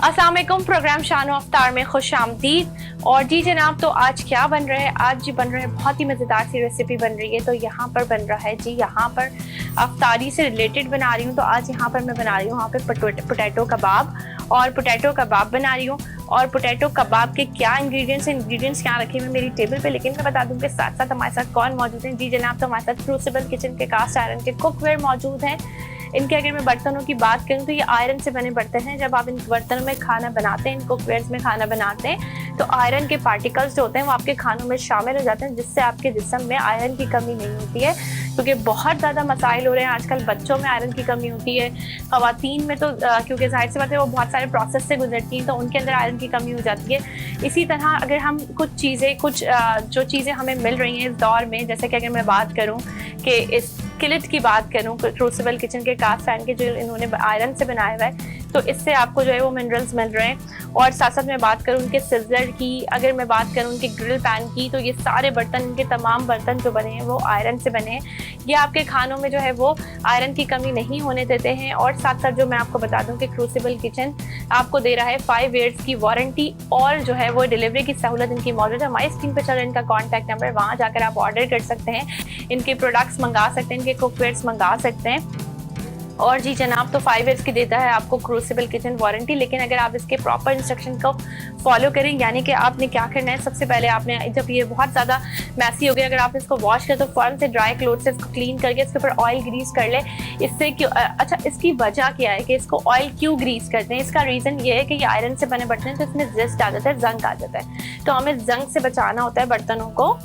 अस्सलाम वालेकुम। प्रोग्राम शानो अफ्तार में खुश आमदीद। और जी जनाब, तो आज क्या बन रहा है? आज जी बन रहा है बहुत ही मज़ेदार सी रेसिपी बन रही है। तो यहाँ पर बन रहा है जी, यहाँ पर अफ्तारी से रिलेटेड बना रही हूँ। तो आज यहाँ पर मैं बना रही हूँ यहाँ पे पोटैटो कबाब, और पोटैटो कबाब बना रही हूँ। और पोटैटो कबाब के क्या इंग्रेडिएंट्स क्या रखे हुए मेरी टेबल पे, लेकिन मैं बता दूँ कि साथ साथ हमारे साथ कौन मौजूद है। जी जनाब, तो हमारे साथ क्रूसिबल किचन के कास्ट आयरन के कुकवेयर मौजूद हैं। इनके अगर मैं बर्तनों की बात करूं तो ये आयरन से बने बर्तन हैं। जब आप इन बर्तनों में खाना बनाते हैं, इन कुकवेयर्स में खाना बनाते हैं, तो आयरन के पार्टिकल्स जो होते हैं वो आपके खानों में शामिल हो जाते हैं, जिससे आपके जिस्म में आयरन की कमी नहीं होती है। क्योंकि बहुत ज़्यादा मसाइल हो रहे हैं आजकल, बच्चों में आयरन की कमी होती है, ख़वातीन में तो क्योंकि जाहिर सी बात है वो बहुत सारे प्रोसेस से गुजरती हैं, तो उनके अंदर आयरन की कमी हो जाती है। इसी तरह अगर हम कुछ जो चीज़ें हमें मिल रही हैं इस दौर में, जैसे कि अगर मैं बात करूँ कि इस स्किलेट की बात करूँ, क्रूसिबल किचन के कास्ट आयरन के जो इन्होंने आयरन से बनाया हुआ है, तो इससे आपको जो है वो मिनरल्स मिल रहे हैं। और साथ साथ मैं बात करूँ उनके सिजर की, अगर मैं बात करूँ उनके ग्रिल पैन की, तो ये सारे बर्तन, इनके तमाम बर्तन जो बने हैं वो आयरन से बने हैं। ये आपके खानों में जो है वो आयरन की कमी नहीं होने देते हैं। और साथ साथ जो मैं आपको बता दूं कि क्रूसिबल किचन आपको दे रहा है 5 ईयर्स की वारंटी, और जो है वो डिलीवरी की सहूलत इनकी मौजूद है। हमारी स्क्रीन पर चल रहा है इनका कॉन्टैक्ट नंबर, वहाँ जाकर आप ऑर्डर कर सकते हैं, इनके प्रोडक्ट्स मंगा सकते हैं, इनके कुकवेयर्स मंगा सकते हैं। और जी जनाब, तो 5 ईयर्स की देता है आपको क्रूसिबल किचन वारंटी। लेकिन अगर आप इसके प्रॉपर इंस्ट्रक्शन को फॉलो करें, यानी कि आपने क्या करना है, सबसे पहले आपने, जब ये बहुत ज़्यादा मैसी हो गया, अगर आप इसको वॉश करें तो फ़ौरन से ड्राई क्लोथ से इसको क्लीन करके इसके ऊपर ऑयल ग्रीस कर ले। इससे क्यों, अच्छा, इसकी वजह क्या है कि इसको ऑयल क्यों ग्रीस करते हैं? इसका रीज़न ये है कि ये आयरन से बने बर्तन हैं, तो इसमें ज़िस्ट आ जाता है, जंग आ जाता है, तो हमें जंग से बचाना होता है बर्तनों को,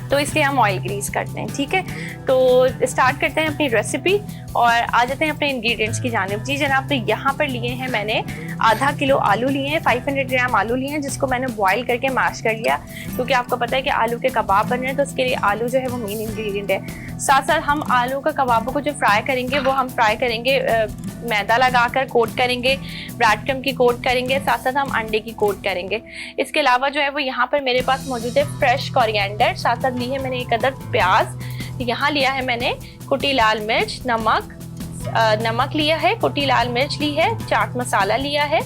तो इसलिए हम ऑयल ग्रीस करते हैं। ठीक है, तो स्टार्ट करते हैं अपनी रेसिपी और आ जाते हैं अपने इंग्रेडिएंट्स की जानिब। जी जनाब, तो यहाँ पर लिए हैं मैंने आधा किलो आलू लिए हैं, 500 ग्राम आलू लिए हैं, जिसको मैंने बॉईल करके मैश कर लिया, क्योंकि आपको पता है कि आलू के कबाब बन रहे हैं, तो उसके लिए आलू जो है वो मेन इंग्रेडिएंट है। साथ साथ हम आलू का कबाबों को जो फ्राई करेंगे वो हम फ्राई करेंगे मैदा लगाकर, कोट करेंगे, ब्रेड क्रम्ब की कोट करेंगे, साथ साथ हम अंडे की कोट करेंगे। इसके अलावा जो है वो यहाँ पर मेरे पास मौजूद है फ्रेश कोरिएंडर, साथ साथ ली है मैंने एक अदद प्याज, यहाँ लिया है मैंने कुटी लाल मिर्च, नमक लिया है, कुटी लाल मिर्च ली है, चाट मसाला लिया है,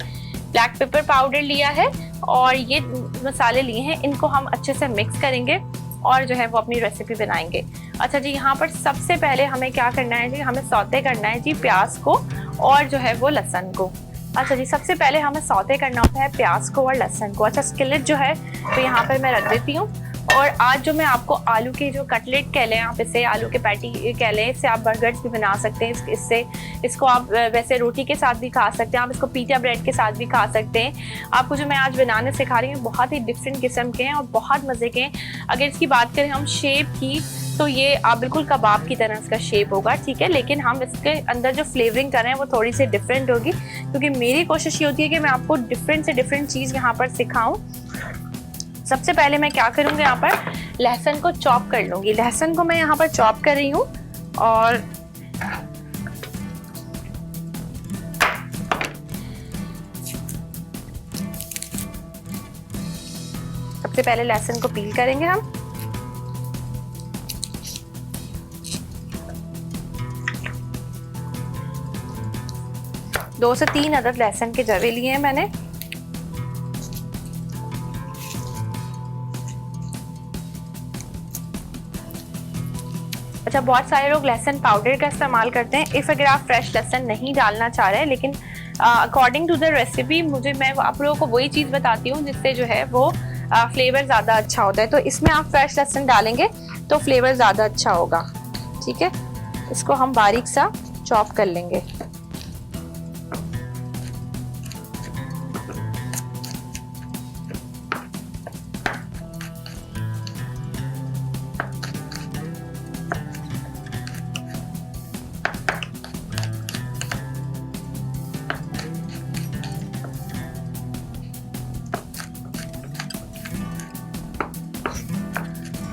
ब्लैक पेपर पाउडर लिया है, और ये मसाले लिए हैं, इनको हम अच्छे से मिक्स करेंगे और जो है वो अपनी रेसिपी बनाएंगे। अच्छा जी, यहाँ पर सबसे पहले हमें क्या करना है जी, हमें सौते करना है जी प्याज को और जो है वो लहसुन को। अच्छा जी, सबसे पहले हमें सौते करना होता है प्याज को और लहसुन को। अच्छा, स्किलेट जो है तो यहाँ पर मैं रख देती हूँ। और आज जो मैं आपको आलू के जो कटलेट कह लें, आप इसे आलू के पैटी कह लें, इससे आप बर्गर्स भी बना सकते हैं। इसको आप वैसे रोटी के साथ भी खा सकते हैं, आप इसको पीटा ब्रेड के साथ भी खा सकते हैं। आपको जो मैं आज बनाने सिखा रही हूँ बहुत ही डिफरेंट किस्म के हैं और बहुत मज़े के हैं। अगर इसकी बात करें हम शेप की, तो ये आप बिल्कुल कबाब की तरह इसका शेप होगा, ठीक है, लेकिन हम इसके अंदर जो फ्लेवरिंग कर रहे हैं वो थोड़ी सी डिफरेंट होगी, क्योंकि मेरी कोशिश ये होती है कि मैं आपको डिफरेंट से डिफरेंट चीज़ यहाँ पर सिखाऊं। सबसे पहले मैं क्या करूँगी, यहाँ पर लहसुन को चॉप कर लूँगी। लहसुन को मैं यहाँ पर चॉप कर रही हूँ, और सबसे पहले लहसुन को पील करेंगे हम। दो से 3 अदद लहसुन के जवे लिए हैं मैंने। अच्छा, बहुत सारे लोग लहसुन पाउडर का इस्तेमाल करते हैं। अगर आप फ्रेश लहसुन नहीं डालना चाह रहे हैं, लेकिन अकॉर्डिंग टू द रेसिपी मैं आप लोगों को वही चीज़ बताती हूँ जिससे जो है वो फ्लेवर ज़्यादा अच्छा होता है। तो इसमें आप फ्रेश लहसुन डालेंगे तो फ्लेवर ज़्यादा अच्छा होगा। ठीक है, इसको हम बारीक सा चॉप कर लेंगे।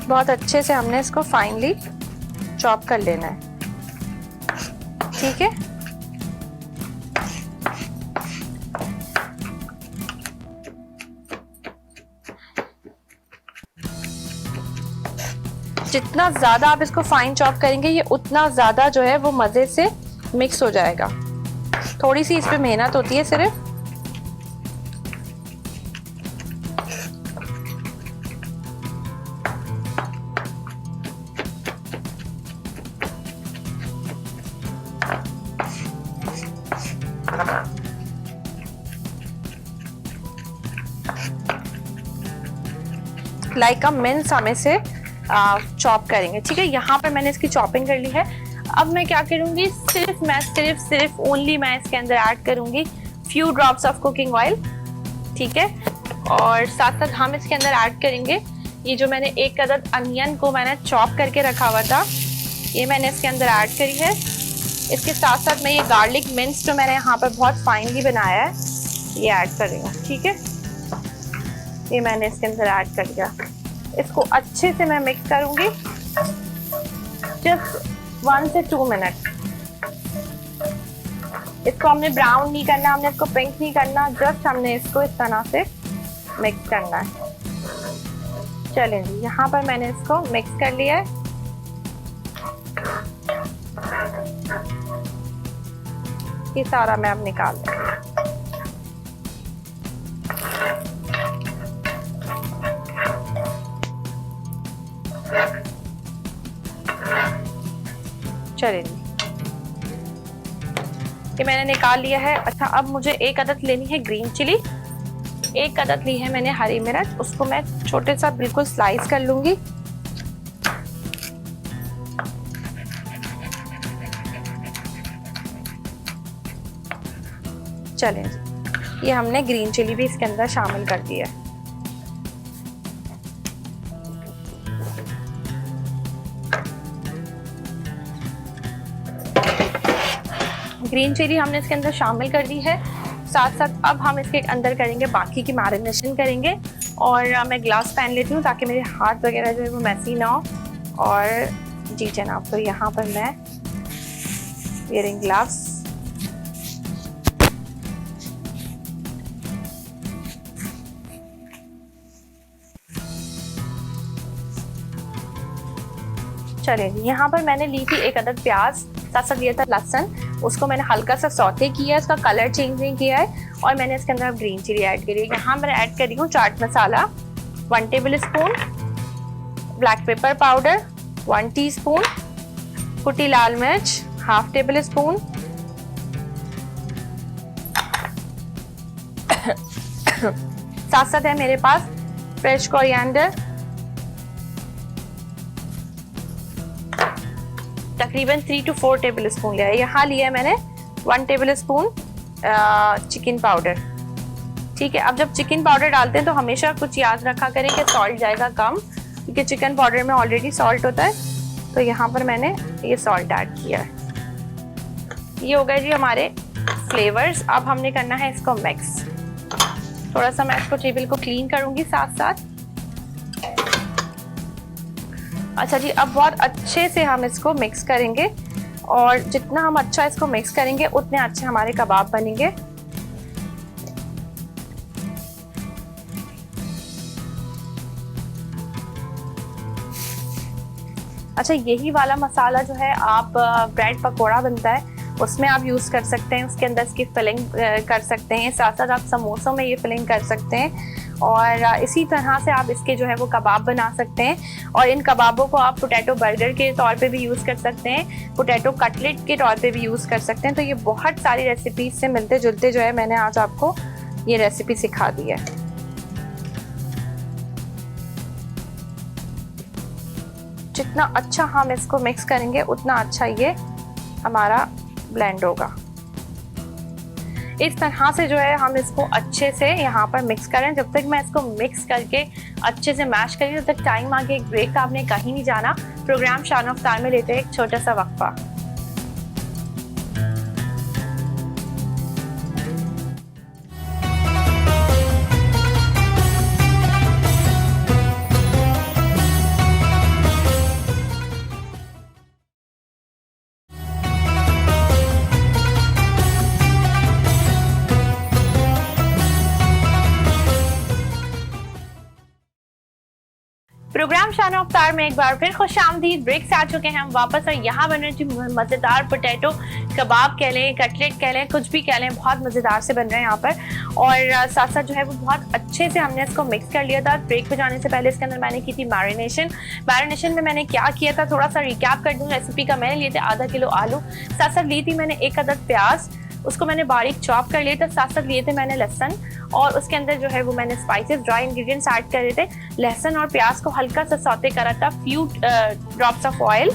बहुत अच्छे से हमने इसको फाइनली चॉप कर लेना है। ठीक है, जितना ज्यादा आप इसको फाइन चॉप करेंगे ये उतना ज्यादा जो है वो मजे से मिक्स हो जाएगा। थोड़ी सी इस पे मेहनत होती है सिर्फ, लाइक अ मिन्स हम इसे चॉप करेंगे। ठीक है, यहाँ पर मैंने इसकी चॉपिंग कर ली है। अब मैं क्या करूँगी, सिर्फ ओनली मैं इसके अंदर ऐड करूँगी few drops of cooking oil. ठीक है, और साथ साथ हम इसके अंदर ऐड करेंगे ये जो मैंने एक अदद अनियन को मैंने चॉप करके रखा हुआ था, ये मैंने इसके अंदर ऐड करी है। इसके साथ साथ मैं ये गार्लिक मिन्स जो मैंने यहाँ पर बहुत फाइनली बनाया है ये ऐड कर रही हूँ। ठीक है, ये मैंने इसके अंदर ऐड कर दिया। इसको अच्छे से मैं मिक्स करूँगी जस्ट 1 से 2 मिनट। इसको हमने ब्राउन नहीं करना, हमने इसको पिंक नहीं करना, जस्ट हमने इसको इस तरह से मिक्स करना है। चलें जी, यहाँ पर मैंने इसको मिक्स कर लिया है। ये सारा मैं अब निकाल लूंगी। चलिए जी, ये मैंने निकाल लिया है। अच्छा, अब मुझे एक अदद लेनी है ग्रीन चिली। एक अदद ली है मैंने हरी मिर्च, उसको मैं छोटे सा बिल्कुल स्लाइस कर लूंगी। चलें जी, ये हमने ग्रीन चिली भी इसके अंदर शामिल कर दिया है। ग्रीन चिली हमने इसके अंदर शामिल कर दी है। साथ साथ अब हम इसके अंदर करेंगे बाकी की मैरिनेशन करेंगे। और मैं ग्लास पहन लेती हूँ ताकि मेरे हाथ वगैरह जो है वो मैसी ना हो। और जी जनाब, तो यहाँ पर मैं वेयरिंग ग्लाव्स, चलिए यहाँ पर मैंने ली थी एक अदद प्याज, साथ साथ लिया था लहसुन, उसको मैंने हल्का सा सौते किया है, इसका कलर चेंज नहीं किया है। और मैंने इसके अंदर ग्रीन चिली ऐड करी है। यहाँ मैं ऐड कर रही हूँ chaat masala 1 table spoon, black pepper powder 1 teaspoon, कुटी लाल मिर्च 1/2 टेबल स्पून, साथ साथ है मेरे पास फ्रेश कोरिएंडर तकरीबन 3 to 4 टेबल स्पून लिया है। यहाँ लिया है मैंने 1 टेबल स्पून चिकन पाउडर। ठीक है, अब जब चिकन पाउडर डालते हैं तो हमेशा कुछ याद रखा करें कि सॉल्ट जाएगा कम, क्योंकि चिकन पाउडर में ऑलरेडी सॉल्ट होता है। तो यहाँ पर मैंने ये सॉल्ट ऐड किया है। ये हो गए जी हमारे फ्लेवर्स। अब हमने करना है इसको मिक्स। थोड़ा सा मैं इसको टेबल को क्लीन करूँगी साथ साथ। अच्छा जी, अब बहुत अच्छे से हम इसको मिक्स करेंगे और जितना हम अच्छा इसको मिक्स करेंगे उतने अच्छे हमारे कबाब बनेंगे। अच्छा, यही वाला मसाला जो है आप ब्रेड पकोड़ा बनता है उसमें आप यूज़ कर सकते हैं, उसके अंदर इसकी फिलिंग कर सकते हैं। साथ साथ आप समोसों में ये फिलिंग कर सकते हैं और इसी तरह से आप इसके जो है वो कबाब बना सकते हैं। और इन कबाबों को आप पोटैटो बर्गर के तौर पे भी यूज़ कर सकते हैं, पोटैटो कटलेट के तौर पे भी यूज़ कर सकते हैं। तो ये बहुत सारी रेसिपीज से मिलते जुलते जो है मैंने आज आपको ये रेसिपी सिखा दी है। जितना अच्छा हम इसको मिक्स करेंगे उतना अच्छा ये हमारा ब्लेंड होगा। इस तरह से जो है हम इसको अच्छे से यहाँ पर मिक्स करें। जब तक मैं इसको मिक्स करके अच्छे से मैश करी तब तक टाइम आगे एक ब्रेक का, आपने कहीं नहीं जाना। प्रोग्राम शान अफ्तार में लेते हैं एक छोटा सा वक्फा। प्रोग्राम शान अफ्तार में एक बार फिर खुश आमदीद। ब्रेक से आ चुके हैं हम वापस और यहाँ बन रहे थी मज़ेदार पोटैटो कबाब कह लें, कटलेट कह लें, कुछ भी कह लें, बहुत मज़ेदार से बन रहे हैं यहाँ पर। और साथ साथ जो है वो बहुत अच्छे से हमने इसको मिक्स कर लिया था। ब्रेक पे जाने से पहले इसके अंदर मैंने की थी मैरिनेशन में मैंने क्या किया था थोड़ा सा रिकैप कर दूँ रेसिपी का। मैंने लिए थे आधा किलो आलू, साथ साथ ली थी मैंने एक अदद प्याज, उसको मैंने बारीक चॉप कर लिया था। साथ साथ लिए थे मैंने लहसुन, और उसके अंदर जो है वो मैंने स्पाइसेस, ड्राई इंग्रेडिएंट्स ऐड करे थे। लहसुन और प्याज को हल्का सा सौते करा था, फ्यू ड्रॉप्स ऑफ ऑयल,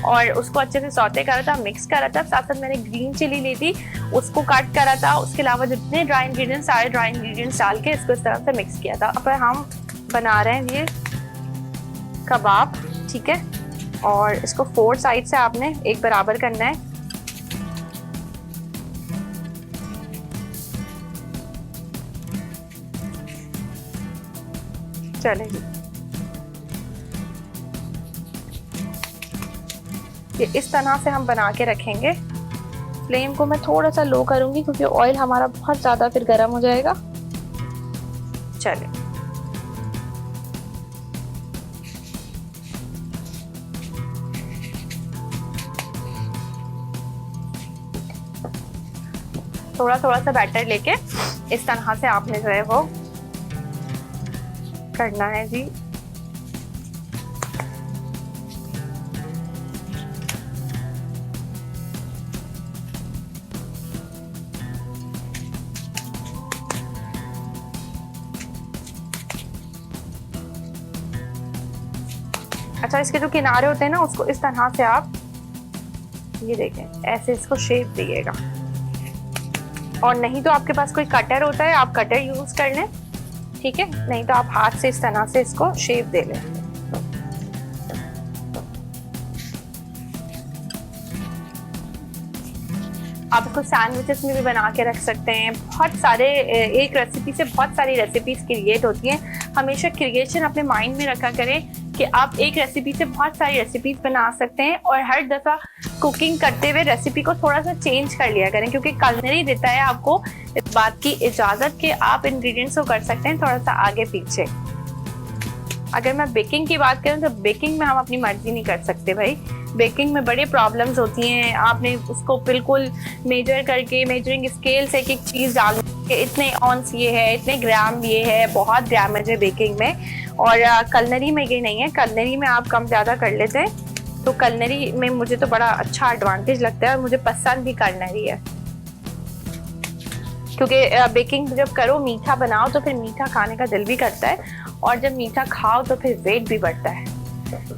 और उसको अच्छे से सौते करा था, मिक्स करा था। साथ साथ मैंने ग्रीन चिली ली थी, उसको कट करा था। उसके अलावा जितने ड्राई इंग्रेडिएंट्स, सारे ड्राई इंग्रेडिएंट्स डाल के इसको इस तरह से मिक्स किया था। अब हम बना रहे हैं ये कबाब, ठीक है। और इसको 4 साइड से आपने एक बराबर करना है। चलेगी, ये इस तरह से हम बना के रखेंगे। फ्लेम को मैं थोड़ा सा लो करूंगी क्योंकि ऑयल हमारा बहुत ज्यादा फिर गर्म हो जाएगा। चले, थोड़ा थोड़ा सा बैटर लेके इस तरह से आपने जो है वो करना है जी। अच्छा, इसके जो किनारे होते हैं ना, उसको इस तरह से आप ये देखें ऐसे इसको शेप दिएगा। और नहीं तो आपके पास कोई कटर होता है, आप कटर यूज कर लें, ठीक है। नहीं तो आप हाथ से इस तरह से इसको शेप दे लें। आप इसको सैंडविचेस में भी बना के रख सकते हैं। बहुत सारे, एक रेसिपी से बहुत सारी रेसिपीज क्रिएट होती हैं। हमेशा क्रिएशन अपने माइंड में रखा करें कि आप एक रेसिपी से बहुत सारी रेसिपीज बना सकते हैं, और हर दफ़ा कुकिंग करते हुए रेसिपी को थोड़ा सा चेंज कर लिया करें, क्योंकि कुलिनरी देता है आपको इस बात की इजाज़त कि आप इंग्रेडिएंट्स को कर सकते हैं थोड़ा सा आगे पीछे। अगर मैं बेकिंग की बात करूं तो बेकिंग में हम अपनी मर्जी नहीं कर सकते भाई। बेकिंग में बड़े प्रॉब्लम्स होती हैं। आपने उसको बिल्कुल मेजर करके, मेजरिंग स्केल से एक एक चीज़ डाल के, इतने ऑन्स ये है, इतने ग्राम ये है, बहुत ग्रामेज है बेकिंग में। और कुलिनरी में ये नहीं है। कुलिनरी में आप कम ज़्यादा कर लेते हैं, तो कुलिनरी में मुझे तो बड़ा अच्छा एडवांटेज लगता है, और मुझे पसंद भी कुलिनरी है। क्योंकि बेकिंग जब करो, मीठा बनाओ तो फिर मीठा खाने का दिल भी करता है, और जब मीठा खाओ तो फिर वेट भी बढ़ता है।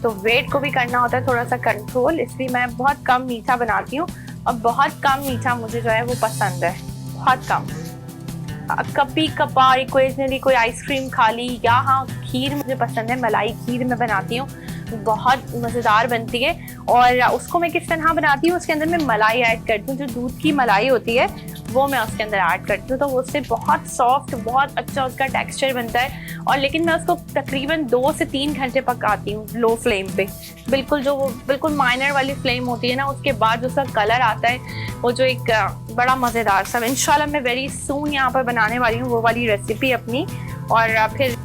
तो वेट को भी करना होता है थोड़ा सा कंट्रोल, इसलिए मैं बहुत कम मीठा बनाती हूँ, और बहुत कम मीठा मुझे जो है वो पसंद है, बहुत कम। कभी कभार इक्वेशनली कोई आइसक्रीम खा ली, या हाँ खीर मुझे पसंद है, मलाई खीर मैं बनाती हूँ, बहुत मज़ेदार बनती है। और उसको मैं किस तरह बनाती हूँ, उसके अंदर मैं मलाई ऐड करती हूँ, जो दूध की मलाई होती है वो मैं उसके अंदर ऐड करती हूँ, तो उससे बहुत सॉफ्ट, बहुत अच्छा उसका टेक्सचर बनता है। और लेकिन मैं उसको तकरीबन 2 से 3 घंटे पकाती हूँ लो फ्लेम पे, बिल्कुल जो वो बिल्कुल माइनर वाली फ्लेम होती है ना, उसके बाद जो उसका कलर आता है वो जो एक बड़ा मज़ेदार सा। इंशाल्लाह मैं वेरी सून यहाँ पर बनाने वाली हूँ वो वाली रेसिपी अपनी, और फिर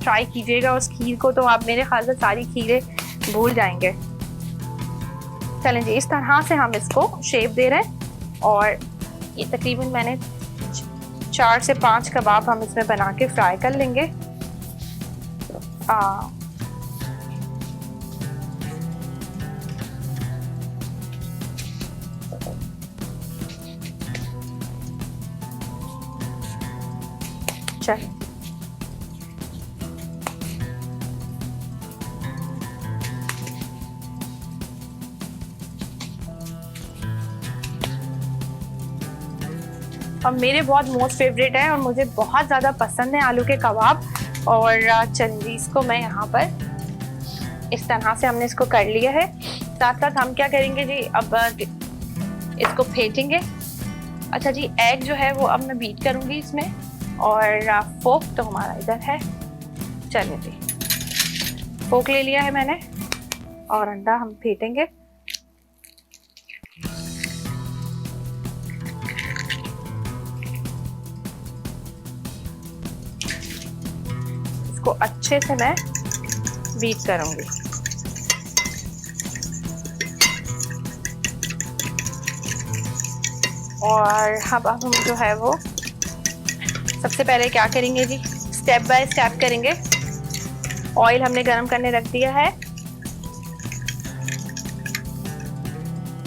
ट्राई कीजिएगा उस खीर को, तो आप मेरे ख्याल से सारी खीरें भूल जाएंगे। चलें जी, इस तरह से हम इसको शेप दे रहे हैं, और ये तकरीबन मैंने 4 से 5 कबाब हम इसमें बना के फ्राई कर लेंगे। चलिए, और मेरे बहुत मोस्ट फेवरेट है, और मुझे बहुत ज़्यादा पसंद है आलू के कबाब। और चलिए, इसको मैं यहाँ पर इस तरह से हमने इसको कर लिया है। साथ साथ हम क्या करेंगे जी, अब इसको फेंटेंगे। अच्छा जी, एग जो है वो अब मैं बीट करूँगी इसमें, और फोक तो हमारा इधर है। चलिए जी, फोक ले लिया है मैंने, और अंडा हम फेंटेंगे। इसको अच्छे से मैं बीट करूंगी। और अब हम जो है वो सबसे पहले क्या करेंगे जी, स्टेप बाय स्टेप करेंगे। ऑयल हमने गरम करने रख दिया है।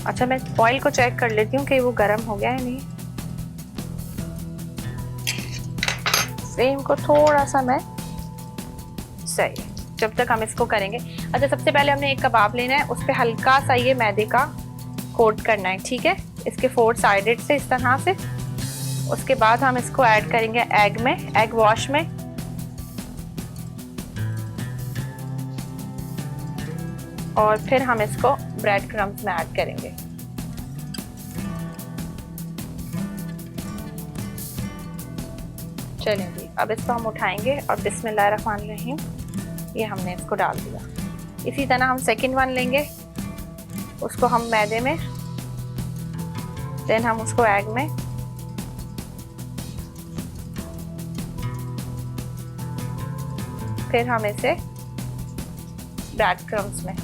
अच्छा, मैं ऑयल को चेक कर लेती हूँ कि वो गरम हो गया है नहीं। फ्लेम को थोड़ा सा मैं सही जब तक हम इसको करेंगे। अच्छा, सबसे पहले हमने एक कबाब लेना है, उस पर हल्का सा ये मैदे का कोट करना है, ठीक है, इसके 4 साइडेड से इस तरह से। उसके बाद हम इसको ऐड करेंगे एग में, एग वॉश में। और फिर हम इसको ब्रेड क्रम्स में ऐड करेंगे। चलें जी, अब इसको हम उठाएंगे और बिस्मिल्लाहिर्रहमानिर्रहीम, ये हमने इसको डाल दिया। इसी तरह हम सेकंड वन लेंगे, उसको हम मैदे में, देन हम उसको एग में, फिर हम इसे ब्रेड क्रम्स में।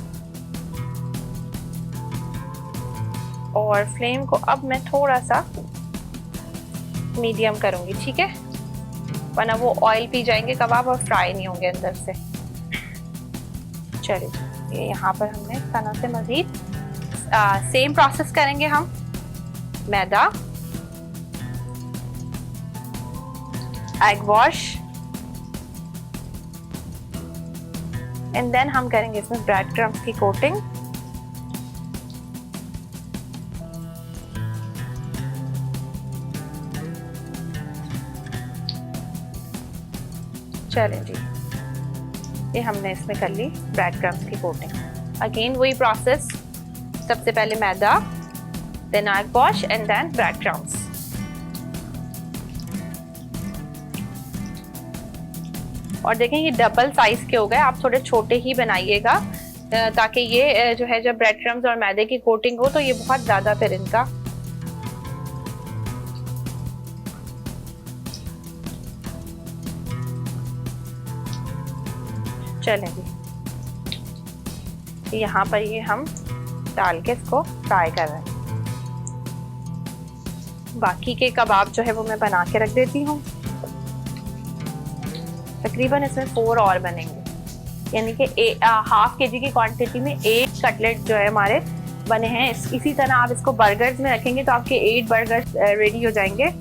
और फ्लेम को अब मैं थोड़ा सा मीडियम करूंगी, ठीक है, वरना वो ऑयल पी जाएंगे कबाब और फ्राई नहीं होंगे अंदर से। चलिए, ये यहाँ पर हमने इस तरह से मजीद सेम प्रोसेस करेंगे हम। मैदा, एग वॉश, एंड देन हम करेंगे इसमें ब्रेड क्रम्स की कोटिंग। चलें जी, ये हमने इसमें कर ली ब्रेड क्रम्स की कोटिंग। अगेन वही प्रोसेस, सबसे पहले मैदा, then egg wash and then bread crumbs. और देखें ये डबल साइज के हो गए, आप थोड़े छोटे ही बनाइएगा ताकि ये जो है जब ब्रेड क्रम्स और मैदे की कोटिंग हो तो ये बहुत ज्यादा फिर इनका चलेंगे। यहाँ पर ये हम डाल के इसको फ्राई कर रहे हैं। बाकी के कबाब जो है वो मैं बना के रख देती हूँ। तकरीबन इसमें 4 और बनेंगे, यानी कि हाफ केजी की क्वांटिटी में 8 कटलेट जो है हमारे बने हैं। इसी तरह आप इसको बर्गर्स में रखेंगे तो आपके 8 बर्गर्स रेडी हो जाएंगे।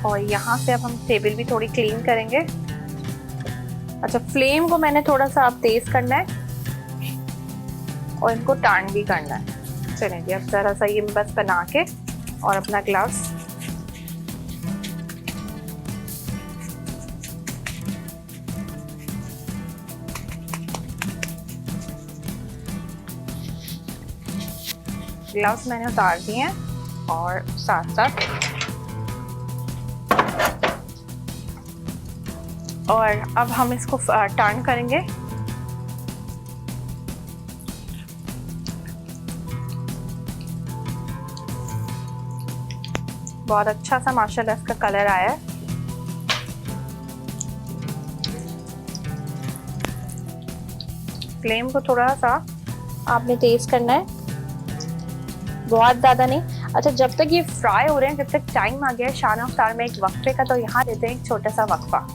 और यहाँ से अब हम टेबल भी थोड़ी क्लीन करेंगे। अच्छा, फ्लेम को मैंने थोड़ा सा अब तेज करना है और इनको टर्न भी करना है। चलें जी, अब जरा सा ये बस बना के और अपना ग्लव्स मैंने उतार दिए हैं और साथ साथ और अब हम इसको टर्न करेंगे। बहुत अच्छा सा माशाल्लाह इसका कलर आया है। फ्लेम को थोड़ा सा आपने तेज करना है, बहुत ज्यादा नहीं। अच्छा, जब तक ये फ्राई हो रहे हैं, जब तक टाइम आ गया है शान अफ्तार में एक वक्फे का, तो यहाँ देते हैं एक छोटा सा वक्फा।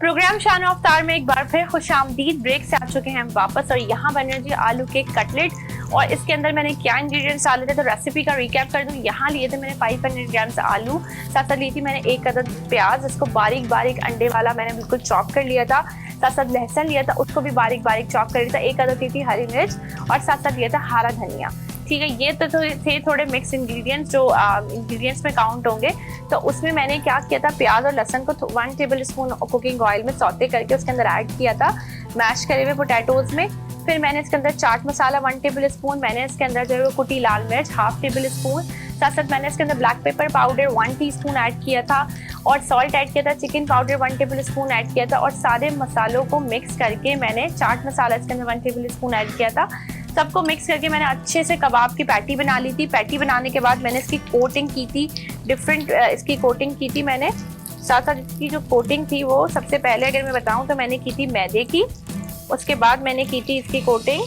प्रोग्राम शान अफ्तार में एक बार फिर खुशामदीद। ब्रेक से आ चुके हैं हम वापस और यहाँ बन रहे जी आलू के कटलेट। और इसके अंदर मैंने क्या इंग्रेडिएंट्स डाले थे तो रेसिपी का रिकैप कर दूं। यहाँ लिए थे मैंने 500 ग्राम्स आलू, साथ साथ ली थी मैंने 1 अदद प्याज, इसको बारीक बारीक अंडे वाला मैंने बिल्कुल चॉप कर लिया था। साथ साथ लहसुन लिया था, उसको भी बारीक बारीक चॉप कर लिया था। 1 अदद ली थी हरी मिर्च और साथ साथ लिया था हरा धनिया। ठीक है, ये तो थे थोड़े मिक्स इंग्रेडिएंट्स जो इंग्रेडिएंट्स में काउंट होंगे। तो उसमें मैंने क्या किया था, प्याज और लहसुन को 1 टेबल स्पून कुकिंग ऑयल में सौते करके उसके अंदर ऐड किया था मैश करे हुए पोटैटोज में। फिर मैंने इसके अंदर चाट मसाला 1 टेबल स्पून, मैंने इसके अंदर जो है वो कुटी लाल मिर्च 1/2 टेबल स्पून, साथ साथ मैंने इसके अंदर black pepper powder 1 teaspoon add किया था और सॉल्ट ऐड किया था, chicken powder 1 table spoon add किया था और सारे मसालों को मिक्स करके मैंने चाट मसाला इसके अंदर 1 टेबल स्पून ऐड किया था। सबको मिक्स करके मैंने अच्छे से कबाब की पैटी बना ली थी। पैटी बनाने के बाद मैंने इसकी कोटिंग की थी, डिफरेंट इसकी कोटिंग की थी मैंने। साथ साथ इसकी जो कोटिंग थी वो सबसे पहले अगर मैं बताऊं तो मैंने की थी मैदे की, उसके बाद मैंने की थी इसकी कोटिंग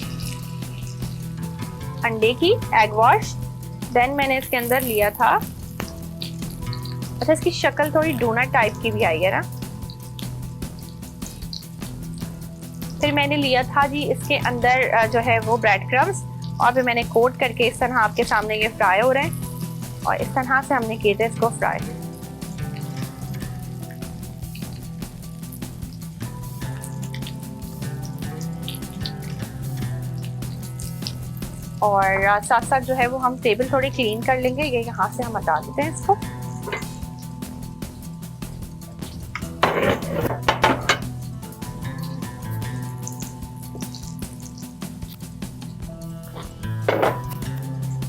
अंडे की, एग वॉश। देन मैंने इसके अंदर लिया था, अच्छा इसकी शक्ल थोड़ी डोनट टाइप की भी आई है ना। फिर मैंने लिया था जी इसके अंदर जो है वो ब्रेड क्रम्स और फिर मैंने कोट करके इस तरह आपके सामने ये फ्राई हो रहे हैं और इस तरह से हमने किए थे इसको फ्राई। और साथ साथ जो है वो हम टेबल थोड़ी क्लीन कर लेंगे, ये यहाँ से हम हटा देते हैं इसको।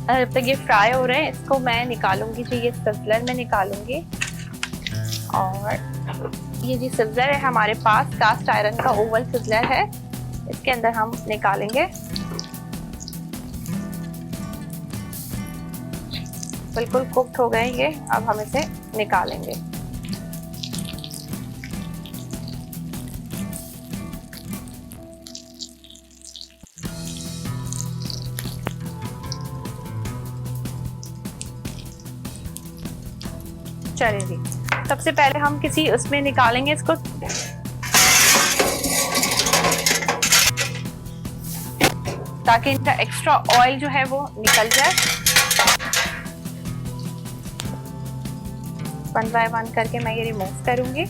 जब तक ये फ्राई हो रहे हैं इसको मैं निकालूंगी जी, ये सिज़लर में निकालूंगी। और ये जी सिज़लर है हमारे पास, कास्ट आयरन का ओवल सिज़लर है, इसके अंदर हम निकालेंगे। बिल्कुल कुक्ड हो गए ये, अब हम इसे निकालेंगे। चलिए जी, सबसे पहले हम किसी उसमें निकालेंगे इसको, ताकि इनका एक्स्ट्रा ऑयल जो है वो निकल जाए। 1 बाय 1 करके मैं ये रिमूव करूंगी।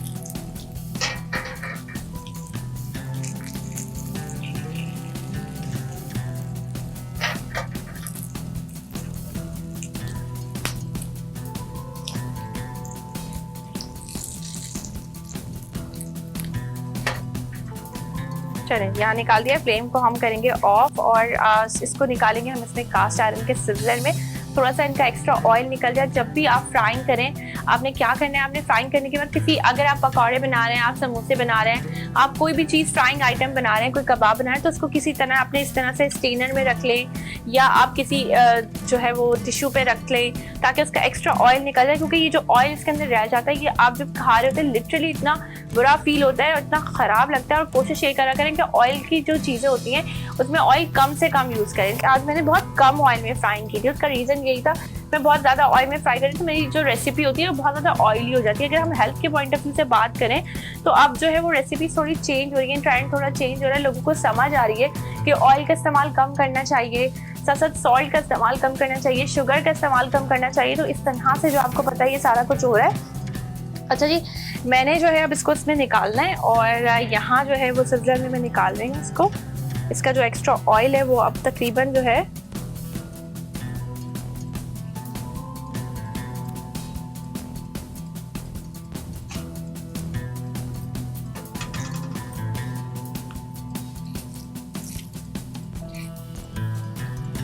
चलें, यहाँ निकाल दिया। फ्लेम को हम करेंगे ऑफ और इसको निकालेंगे हम इसमें कास्ट आयरन के सिज़लर में। थोड़ा सा इनका एक्स्ट्रा ऑयल निकल जाए। जब भी आप फ्राइंग करें, आपने क्या करना है, आपने फ्राइंग करने के बाद किसी, अगर आप पकौड़े बना रहे हैं, आप समोसे बना रहे हैं, आप कोई भी चीज़ फ्राइंग आइटम बना रहे हैं, कोई कबाब बना रहे हैं, तो उसको किसी तरह अपने इस तरह से स्टेनर में रख लें या आप किसी जो है वो टिश्यू पे रख लें, ताकि उसका एक्स्ट्रा ऑयल निकल जाए। क्योंकि ये जो ऑयल इसके अंदर रह जाता है, ये आप जब खा रहे होते हैं लिटरली इतना बुरा फील होता है और इतना ख़राब लगता है। और कोशिश ये करा करें कि ऑयल की जो चीज़ें होती हैं उसमें ऑयल कम से कम यूज़ करें। आज मैंने बहुत कम ऑयल में फ्राइंग की थी, उसका रीज़न यही था, मैं बहुत ज़्यादा ऑयल में फ्राई करी तो मेरी जो रेसिपी होती है वो बहुत ज़्यादा ऑयली हो जाती है। अगर हम हेल्थ के पॉइंट ऑफ व्यू से बात करें तो अब जो है वो रेसिपी थोड़ी चेंज हो रही है, ट्रेंड थोड़ा चेंज हो रहा है, लोगों को समझ आ रही है कि ऑयल का इस्तेमाल कम करना चाहिए, साथ साथ सॉल्ट का इस्तेमाल कम करना चाहिए, शुगर का इस्तेमाल कम करना चाहिए। तो इस तरह से जो आपको पता है ये सारा कुछ हो रहा है। अच्छा जी, मैंने जो है अब इसको इसमें निकालना है और यहाँ जो है वो सिज़लर में मैं निकाल रही हूँ इसको। इसका जो एक्स्ट्रा ऑयल है वो अब तकरीबन जो है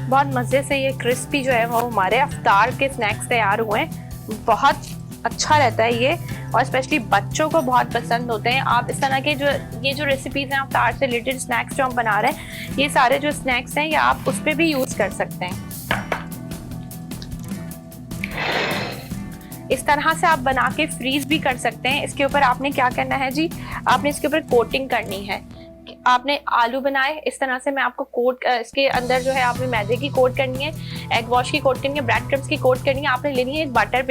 बहुत मज़े से, ये क्रिस्पी जो है वो हमारे अफ्तार के स्नैक्स तैयार हुए हैं। बहुत अच्छा रहता है ये और स्पेशली बच्चों को बहुत पसंद होते हैं। आप इस तरह के जो ये जो रेसिपीज़ हैं अफ्तार से रिलेटेड स्नैक्स जो हम बना रहे हैं, ये सारे जो स्नैक्स हैं ये आप उस पर भी यूज़ कर सकते हैं। इस तरह से आप बना के फ्रीज भी कर सकते हैं। इसके ऊपर आपने क्या करना है जी, आपने इसके ऊपर कोटिंग करनी है। आपने आलू बनाए इस तरह से, मैं आपको कोट, इसके अंदर जो है आपने मैदे की कोट करनी है, एग वॉश की कोट करनी है, ब्रेड क्रम्स की कोट करनी है। आपने लेनी है एक बटर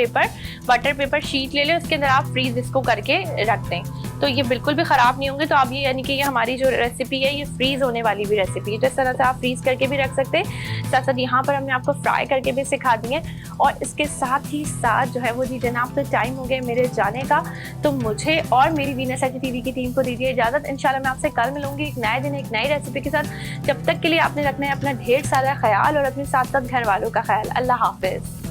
पेपर शीट ले लें, उसके अंदर आप फ्रीज इसको करके रख दें तो ये बिल्कुल भी ख़राब नहीं होंगे। तो आप ये यानी कि ये हमारी जो रेसिपी है ये फ्रीज़ होने वाली भी रेसिपी है, तो इस तरह से आप फ्रीज़ करके भी रख सकते हैं। साथ साथ यहाँ पर हमने आपको फ्राई करके भी सिखा दिए और इसके साथ ही साथ जो है वो जी जनाब, तो टाइम हो गया मेरे जाने का, तो मुझे और मेरी वीनस एच टीवी की टीम को दीजिए इजाज़त। इंशाल्लाह मैं आपसे कल मिलूंगी एक नए दिन एक नई रेसिपी के साथ। जब तक के लिए आपने रखना है अपना ढेर सारा ख्याल और अपने साथ साथ घर वालों का ख्याल। अल्लाह हाफिज़।